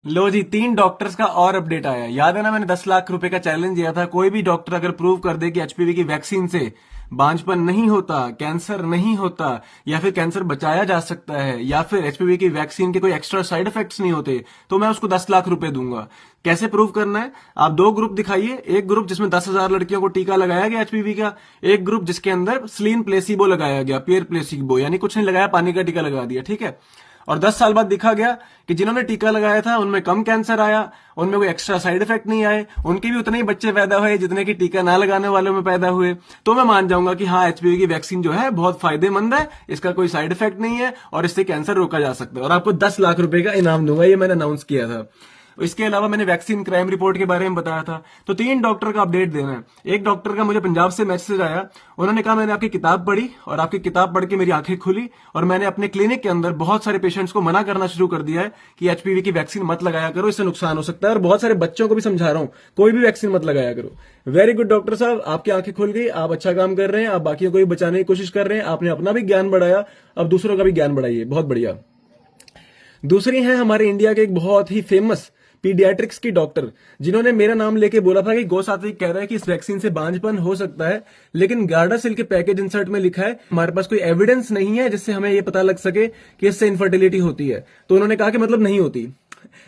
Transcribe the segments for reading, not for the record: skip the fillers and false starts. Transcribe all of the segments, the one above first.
लो जी, 3 doctors का और update आया। याद है ना, मैंने 10 लाख रुपए का चैलेंज दिया था। कोई भी डॉक्टर अगर प्रूव कर दे कि एचपीवी की वैक्सीन से बांझपन नहीं होता, कैंसर नहीं होता, या फिर कैंसर बचाया जा सकता है, या फिर एचपीवी की वैक्सीन के कोई एक्स्ट्रा साइड इफेक्ट्स नहीं होते, तो मैं उसको 10 लाख रुपए दूंगा। कैसे प्रूव करना है? आप 2 ग्रुप दिखाइए। एक ग्रुप जिसमें 10,000 लड़कियों को टीका लगाया गया एचपीवी का, एक ग्रुप जिसके अंदर स्लीन प्लेसिबो लगाया गया, पियर प्लेसिबो, यानी कुछ नहीं लगाया, पानी का टीका लगा दिया, ठीक है। और 10 साल बाद देखा गया कि जिन्होंने टीका लगाया था उनमें कम कैंसर आया, उनमें कोई एक्स्ट्रा साइड इफेक्ट नहीं आए, उनके भी उतने ही बच्चे पैदा हुए जितने की टीका ना लगाने वालों में पैदा हुए। तो मैं मान जाऊंगा कि हाँ, एचपीवी की वैक्सीन जो है बहुत फायदेमंद है, इसका कोई साइड इफेक्ट नहीं है और इससे कैंसर रोका जा सकता है। और आपको 10 लाख रुपए का इनाम दूंगा, ये मैंने अनाउंस किया था। इसके अलावा मैंने वैक्सीन क्राइम रिपोर्ट के बारे में बताया था। तो 3 डॉक्टर का अपडेट देना है। एक डॉक्टर का मुझे पंजाब से मैसेज आया, उन्होंने कहा मैंने आपकी किताब पढ़ी और आपकी किताब पढ़ के मेरी आंखें खुली और मैंने अपने क्लिनिक के अंदर बहुत सारे पेशेंट्स को मना करना शुरू कर दिया है कि एचपीवी की वैक्सीन मत लगाया करो, इससे नुकसान हो सकता है। और बहुत सारे बच्चों को भी समझा रहा हूं, कोई भी वैक्सीन मत लगाया करो। वेरी गुड डॉक्टर साहब, आपकी आंखें खुल गई, आप अच्छा काम कर रहे हैं, आप बाकियों को भी बचाने की कोशिश कर रहे हैं, आपने अपना भी ज्ञान बढ़ाया, अब दूसरों का भी ज्ञान बढ़ाइए, बहुत बढ़िया। दूसरी है हमारे इंडिया के एक बहुत ही फेमस पीडियाट्रिक्स की डॉक्टर, जिन्होंने मेरा नाम लेके बोला था कि गो सात्विक कह रहा है कि इस वैक्सीन से बांझपन हो सकता है, लेकिन गार्डासिल के पैकेज इंसर्ट में लिखा है हमारे पास कोई एविडेंस नहीं है जिससे हमें यह पता लग सके कि इससे इनफर्टिलिटी होती है। तो उन्होंने कहा कि मतलब नहीं होती।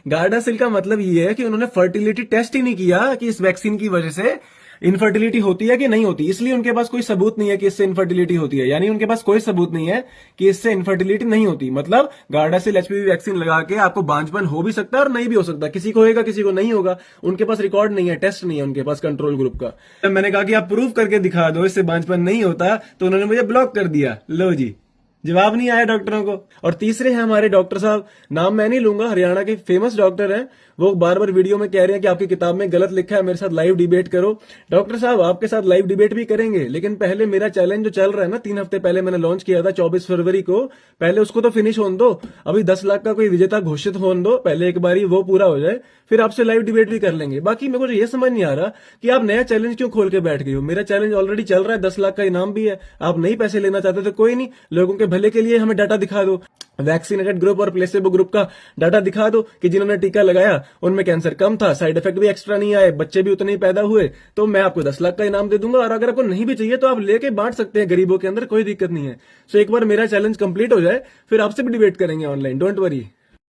गार्डासिल का मतलब ये है कि उन्होंने फर्टिलिटी टेस्ट ही नहीं किया कि इस वैक्सीन की वजह से इनफर्टिलिटी होती है कि नहीं होती, इसलिए उनके पास कोई सबूत नहीं है कि इससे इनफर्टिलिटी होती है। यानी उनके पास कोई सबूत नहीं है कि इससे इनफर्टिलिटी नहीं होती। मतलब गार्डासिल एचपीवी वैक्सीन लगा के आपको बांझपन हो भी सकता है और नहीं भी हो सकता, किसी को होगा किसी को नहीं होगा। उनके पास रिकॉर्ड नहीं है, टेस्ट नहीं है उनके पास कंट्रोल ग्रुप का। जब मैंने कहा कि आप प्रूव करके दिखा दो इससे बांझपन नहीं होता, तो उन्होंने मुझे ब्लॉक कर दिया। लो जी, जवाब नहीं आया डॉक्टरों को। और तीसरे हैं हमारे डॉक्टर साहब, नाम मैं नहीं लूंगा, हरियाणा के फेमस डॉक्टर हैं। वो बार बार वीडियो में कह रहे हैं कि आपकी किताब में गलत लिखा है, मेरे साथ लाइव डिबेट करो। डॉक्टर साहब, आपके साथ लाइव डिबेट भी करेंगे, लेकिन पहले मेरा चैलेंज जो चल रहा है ना, 3 हफ्ते पहले मैंने लॉन्च किया था 24 फरवरी को, पहले उसको तो फिनिश होने दो। अभी 10 लाख का कोई विजेता घोषित होने दो, पहले एक बारी वो पूरा हो जाए, फिर आपसे लाइव डिबेट भी कर लेंगे। बाकी मेरे को ये समझ नहीं आ रहा कि आप नया चैलेंज क्यों खोल के बैठ गए हो। मेरा चैलेंज ऑलरेडी चल रहा है, 10 लाख का इनाम भी है। आप नहीं पैसे लेना चाहते तो कोई नहीं, लोगों के भले के लिए हमें डाटा दिखा दो, वैक्सीनेटेड ग्रुप और प्लेसेबो ग्रुप का डाटा दिखा दो कि जिन्होंने टीका लगाया उनमें कैंसर कम था, साइड इफेक्ट भी एक्स्ट्रा नहीं आए, बच्चे भी उतने ही पैदा हुए, तो मैं आपको 10 लाख का इनाम दे दूंगा। और अगर आपको नहीं भी चाहिए तो आप लेके बांट सकते हैं गरीबों के अंदर, कोई दिक्कत नहीं है। सो एक बार मेरा चैलेंज कंप्लीट हो जाए, फिर आपसे भी डिबेट करेंगे ऑनलाइन, डोंट वरी।